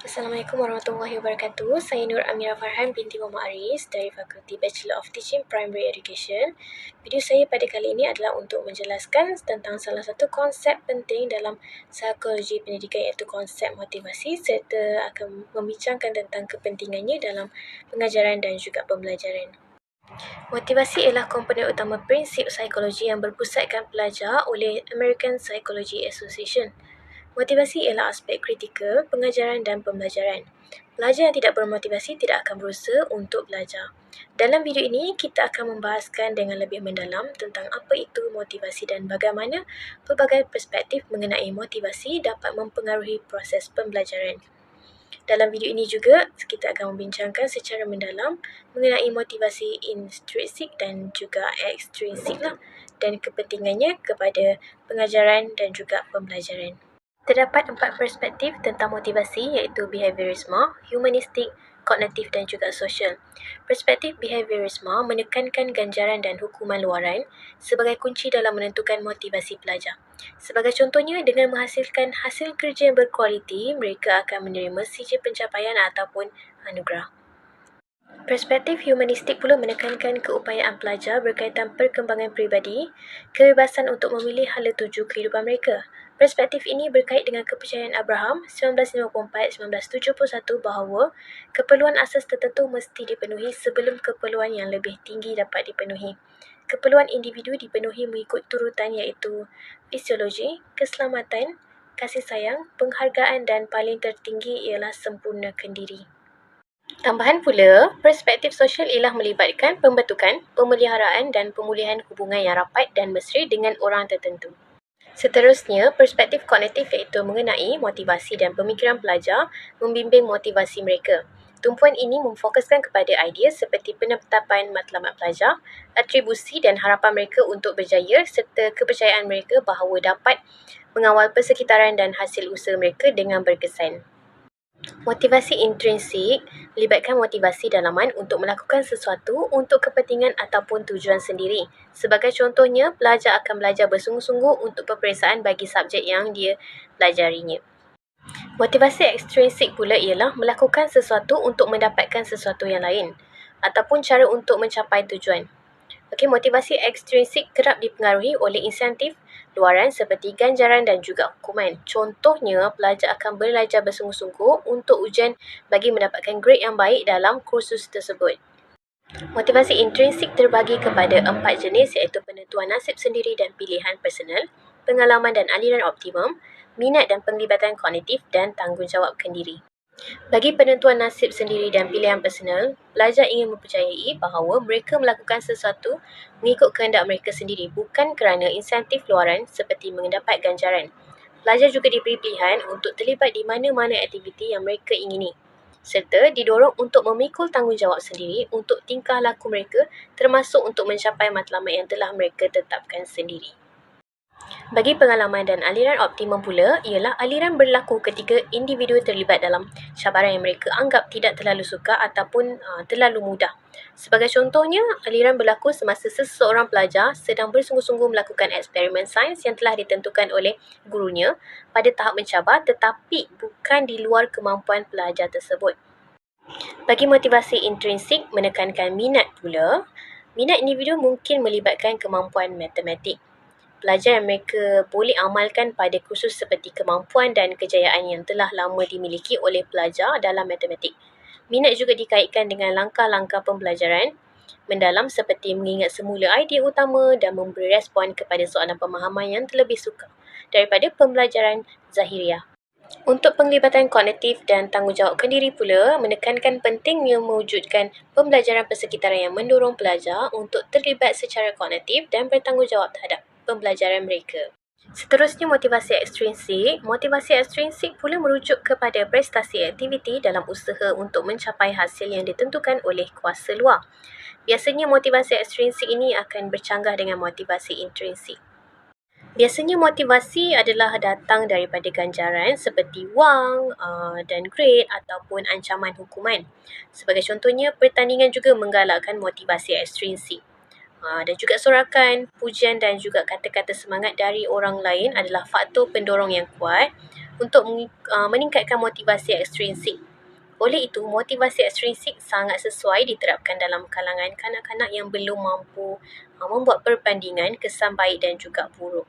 Assalamualaikum warahmatullahi wabarakatuh. Saya Nur Amira Farhan binti Muhammad Aris dari Fakulti Bachelor of Teaching Primary Education. Video saya pada kali ini adalah untuk menjelaskan tentang salah satu konsep penting dalam psikologi pendidikan iaitu konsep motivasi serta akan membincangkan tentang kepentingannya dalam pengajaran dan juga pembelajaran. Motivasi ialah komponen utama prinsip psikologi yang berpusatkan pelajar oleh American Psychology Association. Motivasi ialah aspek kritikal pengajaran dan pembelajaran. Pelajar yang tidak bermotivasi tidak akan berusaha untuk belajar. Dalam video ini, kita akan membahaskan dengan lebih mendalam tentang apa itu motivasi dan bagaimana pelbagai perspektif mengenai motivasi dapat mempengaruhi proses pembelajaran. Dalam video ini juga, kita akan membincangkan secara mendalam mengenai motivasi intrinsik dan juga ekstrinsik dan kepentingannya kepada pengajaran dan juga pembelajaran. Terdapat 4 perspektif tentang motivasi iaitu behaviorisme, humanistik, kognitif dan juga sosial. Perspektif behaviorisme menekankan ganjaran dan hukuman luaran sebagai kunci dalam menentukan motivasi pelajar. Sebagai contohnya, dengan menghasilkan hasil kerja yang berkualiti, mereka akan menerima sijil pencapaian ataupun anugerah. Perspektif humanistik pula menekankan keupayaan pelajar berkaitan perkembangan peribadi, kebebasan untuk memilih hala tuju kehidupan mereka. Perspektif ini berkait dengan kepercayaan Abraham 1954-1971 bahawa keperluan asas tertentu mesti dipenuhi sebelum keperluan yang lebih tinggi dapat dipenuhi. Keperluan individu dipenuhi mengikut turutan iaitu fisiologi, keselamatan, kasih sayang, penghargaan dan paling tertinggi ialah sempurnakan diri. Tambahan pula, perspektif sosial ialah melibatkan pembentukan, pemeliharaan dan pemulihan hubungan yang rapat dan mesra dengan orang tertentu. Seterusnya, perspektif kognitif iaitu mengenai motivasi dan pemikiran pelajar membimbing motivasi mereka. Tumpuan ini memfokuskan kepada idea seperti penetapan matlamat pelajar, atribusi dan harapan mereka untuk berjaya serta kepercayaan mereka bahawa dapat mengawal persekitaran dan hasil usaha mereka dengan berkesan. Motivasi intrinsik melibatkan motivasi dalaman untuk melakukan sesuatu untuk kepentingan ataupun tujuan sendiri. Sebagai contohnya, pelajar akan belajar bersungguh-sungguh untuk peperiksaan bagi subjek yang dia pelajarinya. Motivasi ekstrinsik pula ialah melakukan sesuatu untuk mendapatkan sesuatu yang lain ataupun cara untuk mencapai tujuan. Motivasi ekstrinsik kerap dipengaruhi oleh insentif luaran seperti ganjaran dan juga hukuman. Contohnya, pelajar akan belajar bersungguh-sungguh untuk ujian bagi mendapatkan grade yang baik dalam kursus tersebut. Motivasi intrinsik terbagi kepada 4 jenis iaitu penentuan nasib sendiri dan pilihan personal, pengalaman dan aliran optimum, minat dan penglibatan kognitif dan tanggungjawabkan diri. Bagi penentuan nasib sendiri dan pilihan personal, pelajar ingin mempercayai bahawa mereka melakukan sesuatu mengikut kehendak mereka sendiri bukan kerana insentif luaran seperti mendapat ganjaran. Pelajar juga diberi pilihan untuk terlibat di mana-mana aktiviti yang mereka ingini serta didorong untuk memikul tanggungjawab sendiri untuk tingkah laku mereka termasuk untuk mencapai matlamat yang telah mereka tetapkan sendiri. Bagi pengalaman dan aliran optimum pula ialah aliran berlaku ketika individu terlibat dalam cabaran yang mereka anggap tidak terlalu sukar ataupun terlalu mudah. Sebagai contohnya, aliran berlaku semasa seseorang pelajar sedang bersungguh-sungguh melakukan eksperimen sains yang telah ditentukan oleh gurunya pada tahap mencabar tetapi bukan di luar kemampuan pelajar tersebut. Bagi motivasi intrinsik menekankan minat pula, minat individu mungkin melibatkan kemampuan matematik. Pelajar yang mereka boleh amalkan pada kursus seperti kemampuan dan kejayaan yang telah lama dimiliki oleh pelajar dalam matematik. Minat juga dikaitkan dengan langkah-langkah pembelajaran mendalam seperti mengingat semula idea utama dan memberi respon kepada soalan pemahaman yang terlebih sukar daripada pembelajaran zahiriah. Untuk penglibatan kognitif dan tanggungjawabkan diri pula menekankan pentingnya mewujudkan pembelajaran persekitaran yang mendorong pelajar untuk terlibat secara kognitif dan bertanggungjawab terhadap pembelajaran mereka. Seterusnya, motivasi ekstrinsik. Motivasi ekstrinsik pula merujuk kepada prestasi aktiviti dalam usaha untuk mencapai hasil yang ditentukan oleh kuasa luar. Biasanya motivasi ekstrinsik ini akan bercanggah dengan motivasi intrinsik. Biasanya motivasi adalah datang daripada ganjaran seperti wang dan grade ataupun ancaman hukuman. Sebagai contohnya, pertandingan juga menggalakkan motivasi ekstrinsik. Dan juga sorakan, pujian dan juga kata-kata semangat dari orang lain adalah faktor pendorong yang kuat untuk meningkatkan motivasi ekstrinsik. Oleh itu, motivasi ekstrinsik sangat sesuai diterapkan dalam kalangan kanak-kanak yang belum mampu membuat perbandingan kesan baik dan juga buruk.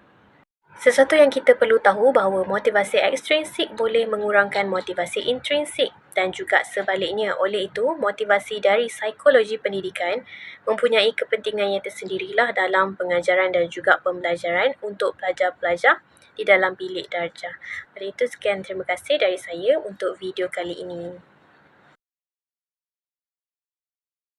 Sesuatu yang kita perlu tahu bahawa motivasi ekstrinsik boleh mengurangkan motivasi intrinsik dan juga sebaliknya. Oleh itu, motivasi dari psikologi pendidikan mempunyai kepentingannya tersendirilah dalam pengajaran dan juga pembelajaran untuk pelajar-pelajar di dalam bilik darjah. Oleh itu, sekian terima kasih dari saya untuk video kali ini.